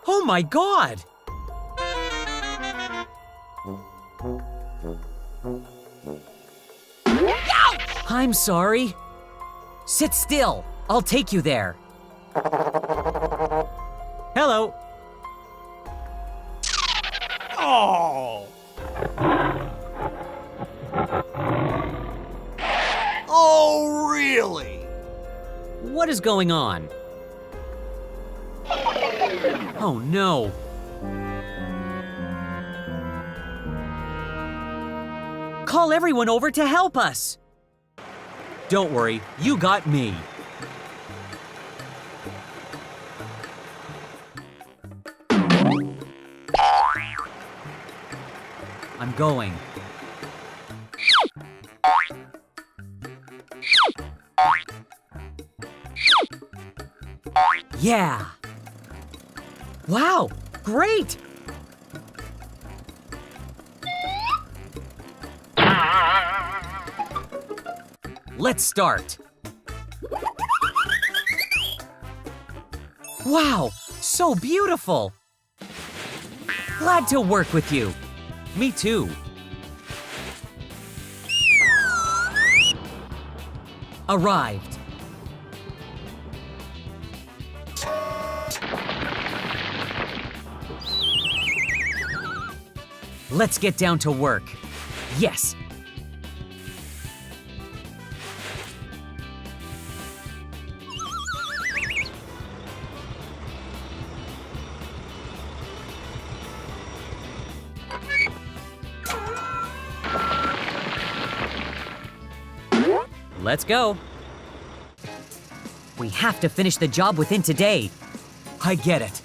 Oh my God! I'm sorry. Sit still. I'll take you there. Hello. Oh! Oh, really? What is going on? Oh no. Call everyone over to help us. Don't worry, you got me. I'm going. Yeah. Wow, great. Let's start. Wow, so beautiful. Glad to work with you. Me too. Arrived. Let's get down to work. Yes. Let's go. We have to finish the job within today. I get it.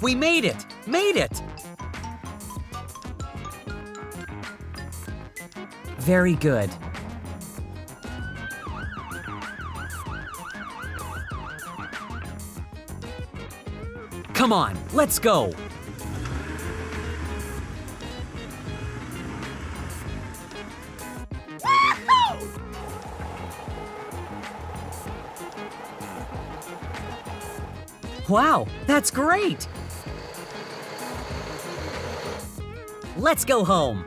We made it! Made it! Very good. Come on, let's go! Wow, that's great! Let's go home.